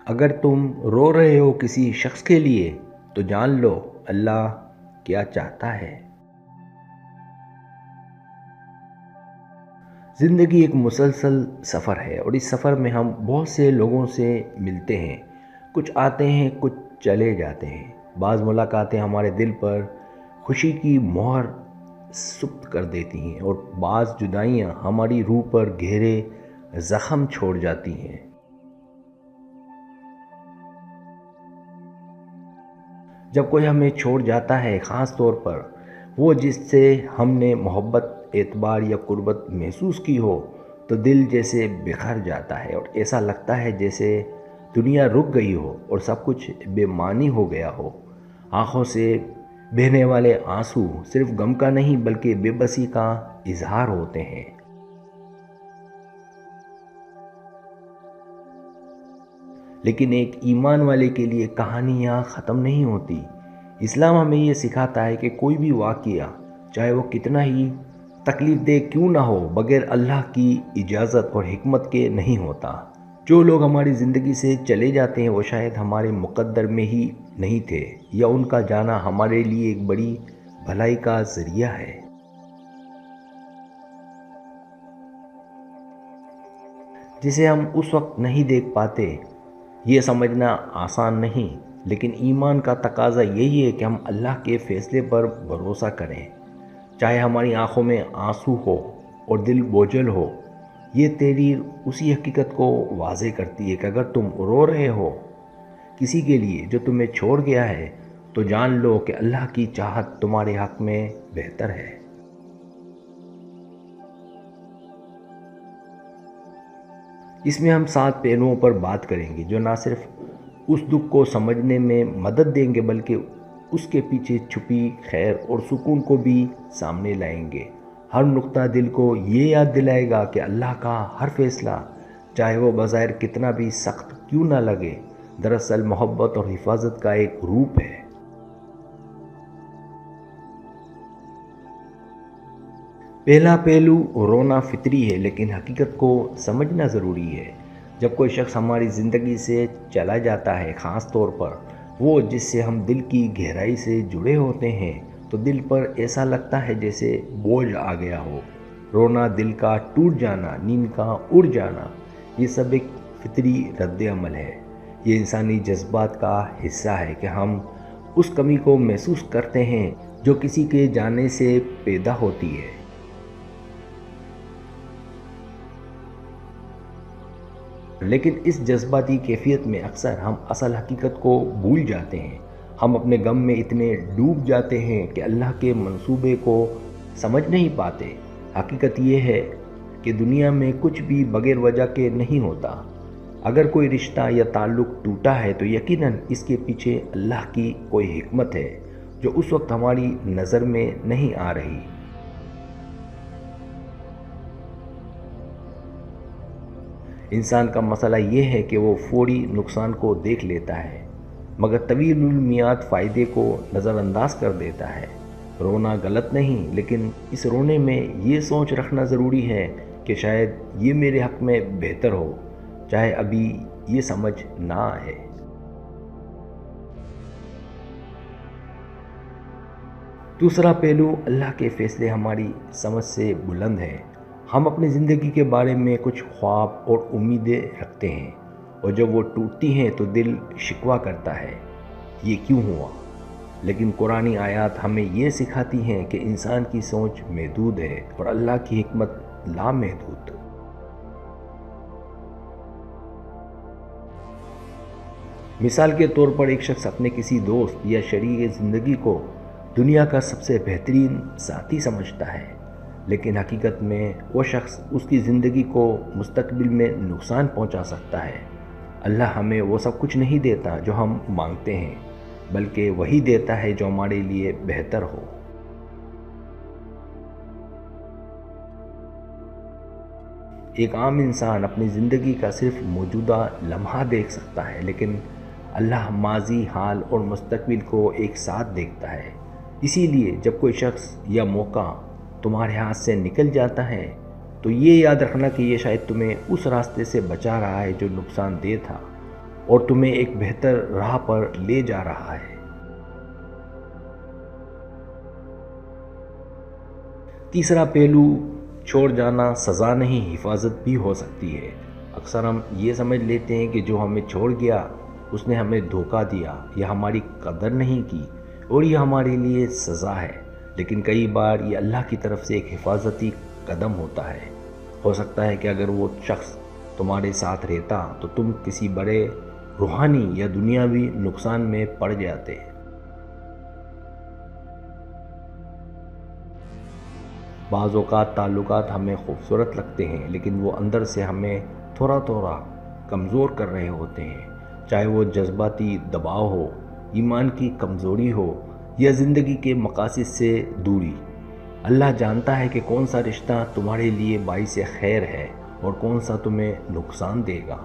اگر تم رو رہے ہو کسی شخص کے لیے تو جان لو اللہ کیا چاہتا ہے۔ زندگی ایک مسلسل سفر ہے اور اس سفر میں ہم بہت سے لوگوں سے ملتے ہیں۔ کچھ آتے ہیں، کچھ چلے جاتے ہیں۔ بعض ملاقاتیں ہمارے دل پر خوشی کی مہر ثبت کر دیتی ہیں اور بعض جدائیاں ہماری روح پر گہرے زخم چھوڑ جاتی ہیں۔ جب کوئی ہمیں چھوڑ جاتا ہے، خاص طور پر وہ جس سے ہم نے محبت، اعتبار یا قربت محسوس کی ہو، تو دل جیسے بکھر جاتا ہے اور ایسا لگتا ہے جیسے دنیا رک گئی ہو اور سب کچھ بے معنی ہو گیا ہو۔ آنکھوں سے بہنے والے آنسو صرف غم کا نہیں بلکہ بے بسی کا اظہار ہوتے ہیں۔ لیکن ایک ایمان والے کے لیے کہانیاں ختم نہیں ہوتی۔ اسلام ہمیں یہ سکھاتا ہے کہ کوئی بھی واقعہ، چاہے وہ کتنا ہی تکلیف دہ کیوں نہ ہو، بغیر اللہ کی اجازت اور حکمت کے نہیں ہوتا۔ جو لوگ ہماری زندگی سے چلے جاتے ہیں وہ شاید ہمارے مقدر میں ہی نہیں تھے، یا ان کا جانا ہمارے لیے ایک بڑی بھلائی کا ذریعہ ہے۔ جسے ہم اس وقت نہیں دیکھ پاتے، یہ سمجھنا آسان نہیں، لیکن ایمان کا تقاضا یہی ہے کہ ہم اللہ کے فیصلے پر بھروسہ کریں، چاہے ہماری آنکھوں میں آنسو ہو اور دل بوجھل ہو۔ یہ تحریر اسی حقیقت کو واضح کرتی ہے کہ اگر تم رو رہے ہو کسی کے لیے جو تمہیں چھوڑ گیا ہے، تو جان لو کہ اللہ کی چاہت تمہارے حق میں بہتر ہے۔ اس میں ہم 7 پہلوؤں پر بات کریں گے جو نہ صرف اس دکھ کو سمجھنے میں مدد دیں گے بلکہ اس کے پیچھے چھپی خیر اور سکون کو بھی سامنے لائیں گے۔ ہر نقطہ دل کو یہ یاد دلائے گا کہ اللہ کا ہر فیصلہ، چاہے وہ بظاہر کتنا بھی سخت کیوں نہ لگے، دراصل محبت اور حفاظت کا ایک روپ ہے۔ پہلا پہلو، رونا فطری ہے لیکن حقیقت کو سمجھنا ضروری ہے۔ جب کوئی شخص ہماری زندگی سے چلا جاتا ہے، خاص طور پر وہ جس سے ہم دل کی گہرائی سے جڑے ہوتے ہیں، تو دل پر ایسا لگتا ہے جیسے بوجھ آ گیا ہو۔ رونا، دل کا ٹوٹ جانا، نیند کا اڑ جانا، یہ سب ایک فطری رد عمل ہے۔ یہ انسانی جذبات کا حصہ ہے کہ ہم اس کمی کو محسوس کرتے ہیں جو کسی کے جانے سے پیدا ہوتی ہے۔ لیکن اس جذباتی کیفیت میں اکثر ہم اصل حقیقت کو بھول جاتے ہیں۔ ہم اپنے غم میں اتنے ڈوب جاتے ہیں کہ اللہ کے منصوبے کو سمجھ نہیں پاتے۔ حقیقت یہ ہے کہ دنیا میں کچھ بھی بغیر وجہ کے نہیں ہوتا۔ اگر کوئی رشتہ یا تعلق ٹوٹا ہے تو یقیناً اس کے پیچھے اللہ کی کوئی حکمت ہے جو اس وقت ہماری نظر میں نہیں آ رہی۔ انسان کا مسئلہ یہ ہے کہ وہ فوری نقصان کو دیکھ لیتا ہے مگر طویل المیعاد فائدے کو نظر انداز کر دیتا ہے۔ رونا غلط نہیں، لیکن اس رونے میں یہ سوچ رکھنا ضروری ہے کہ شاید یہ میرے حق میں بہتر ہو، چاہے ابھی یہ سمجھ نہ آئے۔ دوسرا پہلو، اللہ کے فیصلے ہماری سمجھ سے بلند ہیں۔ ہم اپنی زندگی کے بارے میں کچھ خواب اور امیدیں رکھتے ہیں اور جب وہ ٹوٹتی ہیں تو دل شکوہ کرتا ہے، یہ کیوں ہوا؟ لیکن قرآنی آیات ہمیں یہ سکھاتی ہیں کہ انسان کی سوچ محدود ہے اور اللہ کی حکمت لامحدود۔ مثال کے طور پر ایک شخص اپنے کسی دوست یا شریک زندگی کو دنیا کا سب سے بہترین ساتھی سمجھتا ہے، لیکن حقیقت میں وہ شخص اس کی زندگی کو مستقبل میں نقصان پہنچا سکتا ہے۔ اللہ ہمیں وہ سب کچھ نہیں دیتا جو ہم مانگتے ہیں، بلکہ وہی دیتا ہے جو ہمارے لیے بہتر ہو۔ ایک عام انسان اپنی زندگی کا صرف موجودہ لمحہ دیکھ سکتا ہے، لیکن اللہ ماضی، حال اور مستقبل کو ایک ساتھ دیکھتا ہے۔ اسی لیے جب کوئی شخص یا موقع تمہارے ہاتھ سے نکل جاتا ہے تو یہ یاد رکھنا کہ یہ شاید تمہیں اس راستے سے بچا رہا ہے جو نقصان دہ تھا۔ اور تمہیں ایک بہتر راہ پر لے جا رہا ہے۔ تیسرا پہلو، چھوڑ جانا سزا نہیں حفاظت بھی ہو سکتی ہے۔ اکثر ہم یہ سمجھ لیتے ہیں کہ جو ہمیں چھوڑ گیا اس نے ہمیں دھوکہ دیا یا ہماری قدر نہیں کی اور یہ ہمارے لیے سزا ہے، لیکن کئی بار یہ اللہ کی طرف سے ایک حفاظتی قدم ہوتا ہے۔ ہو سکتا ہے کہ اگر وہ شخص تمہارے ساتھ رہتا تو تم کسی بڑے روحانی یا دنیاوی نقصان میں پڑ جاتے۔ بعض اوقات تعلقات ہمیں خوبصورت لگتے ہیں لیکن وہ اندر سے ہمیں تھوڑا تھوڑا کمزور کر رہے ہوتے ہیں، چاہے وہ جذباتی دباؤ ہو، ایمان کی کمزوری ہو یا زندگی کے مقاصد سے دوری۔ اللہ جانتا ہے کہ کون سا رشتہ تمہارے لیے باعث خیر ہے اور کون سا تمہیں نقصان دے گا۔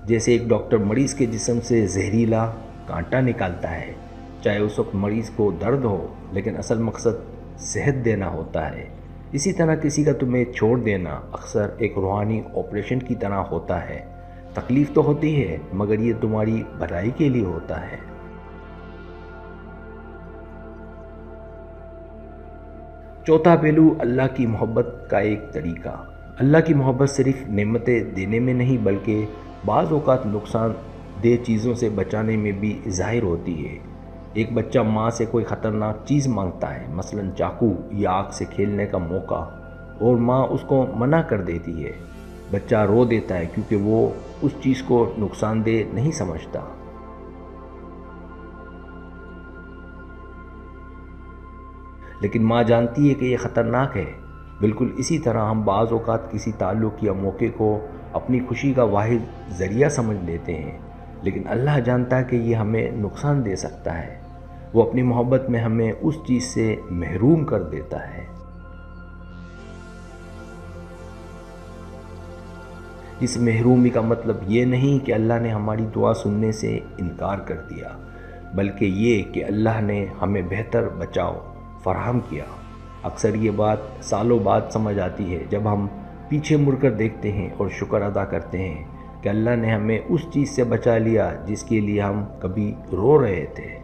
جیسے ایک ڈاکٹر مریض کے جسم سے زہریلا کانٹا نکالتا ہے، چاہے اس وقت مریض کو درد ہو لیکن اصل مقصد صحت دینا ہوتا ہے، اسی طرح کسی کا تمہیں چھوڑ دینا اکثر ایک روحانی آپریشن کی طرح ہوتا ہے۔ تکلیف تو ہوتی ہے مگر یہ تمہاری بھلائی کے لیے ہوتا ہے۔ چوتھا پہلو، اللہ کی محبت کا ایک طریقہ۔ اللہ کی محبت صرف نعمتیں دینے میں نہیں بلکہ بعض اوقات نقصان دہ چیزوں سے بچانے میں بھی ظاہر ہوتی ہے۔ ایک بچہ ماں سے کوئی خطرناک چیز مانگتا ہے، مثلا چاقو یا آگ سے کھیلنے کا موقع، اور ماں اس کو منع کر دیتی ہے۔ بچہ رو دیتا ہے کیونکہ وہ اس چیز کو نقصان دہ نہیں سمجھتا۔ لیکن ماں جانتی ہے کہ یہ خطرناک ہے۔ بالکل اسی طرح ہم بعض اوقات کسی تعلق یا موقع کو اپنی خوشی کا واحد ذریعہ سمجھ لیتے ہیں، لیکن اللہ جانتا ہے کہ یہ ہمیں نقصان دے سکتا ہے۔ وہ اپنی محبت میں ہمیں اس چیز سے محروم کر دیتا ہے۔ اس محرومی کا مطلب یہ نہیں کہ اللہ نے ہماری دعا سننے سے انکار کر دیا، بلکہ یہ کہ اللہ نے ہمیں بہتر بچاؤ فراہم کیا۔ اکثر یہ بات سالوں بعد سمجھ آتی ہے جب ہم پیچھے مڑ کر دیکھتے ہیں اور شکر ادا کرتے ہیں کہ اللہ نے ہمیں اس چیز سے بچا لیا جس کے لیے ہم کبھی رو رہے تھے۔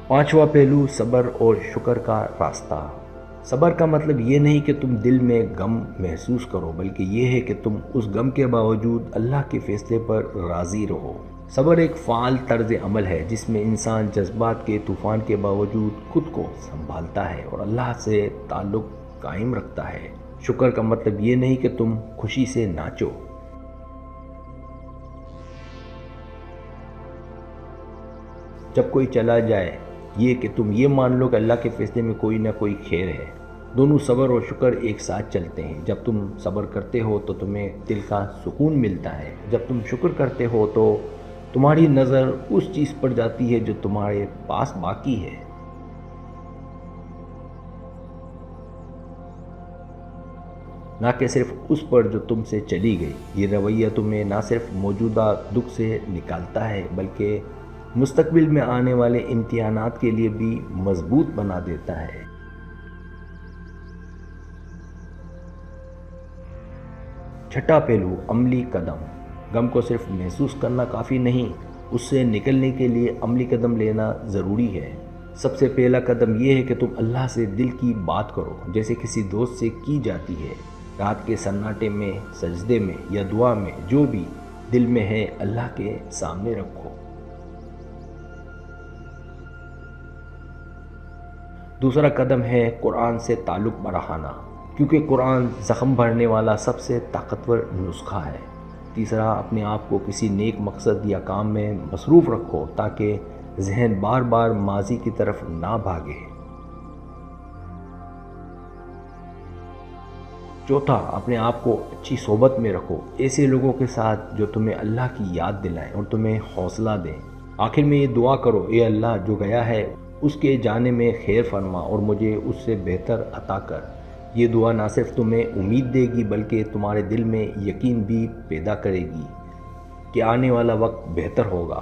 پانچواں پہلو، صبر اور شکر کا راستہ۔ صبر کا مطلب یہ نہیں کہ تم دل میں غم محسوس کرو، بلکہ یہ ہے کہ تم اس غم کے باوجود اللہ کے فیصلے پر راضی رہو۔ صبر ایک فعال طرز عمل ہے جس میں انسان جذبات کے طوفان کے باوجود خود کو سنبھالتا ہے اور اللہ سے تعلق قائم رکھتا ہے۔ شکر کا مطلب یہ نہیں کہ تم خوشی سے ناچو۔ جب کوئی چلا جائے، یہ کہ تم یہ مان لو کہ اللہ کے فیصلے میں کوئی نہ کوئی خیر ہے۔ دونوں صبر اور شکر ایک ساتھ چلتے ہیں۔ جب تم صبر کرتے ہو تو تمہیں دل کا سکون ملتا ہے، جب تم شکر کرتے ہو تو تمہاری نظر اس چیز پر جاتی ہے جو تمہارے پاس باقی ہے۔ نہ کہ صرف اس پر جو تم سے چلی گئی۔ یہ رویہ تمہیں نہ صرف موجودہ دکھ سے نکالتا ہے بلکہ مستقبل میں آنے والے امتحانات کے لیے بھی مضبوط بنا دیتا ہے۔ چھٹا پہلو، عملی قدم۔ غم کو صرف محسوس کرنا کافی نہیں، اس سے نکلنے کے لیے عملی قدم لینا ضروری ہے۔ سب سے پہلا قدم یہ ہے کہ تم اللہ سے دل کی بات کرو، جیسے کسی دوست سے کی جاتی ہے۔ رات کے سناٹے میں، سجدے میں یا دعا میں، جو بھی دل میں ہے اللہ کے سامنے رکھو۔ دوسرا قدم ہے قرآن سے تعلق بڑھانا، کیونکہ قرآن زخم بھرنے والا سب سے طاقتور نسخہ ہے۔ تیسرا، اپنے آپ کو کسی نیک مقصد یا کام میں مصروف رکھو تاکہ ذہن بار بار ماضی کی طرف نہ بھاگے۔ چوتھا، اپنے آپ کو اچھی صحبت میں رکھو، ایسے لوگوں کے ساتھ جو تمہیں اللہ کی یاد دلائیں اور تمہیں حوصلہ دیں۔ آخر میں یہ دعا کرو، اے اللہ جو گیا ہے اس کے جانے میں خیر فرما اور مجھے اس سے بہتر عطا کر۔ یہ دعا نہ صرف تمہیں امید دے گی بلکہ تمہارے دل میں یقین بھی پیدا کرے گی کہ آنے والا وقت بہتر ہوگا۔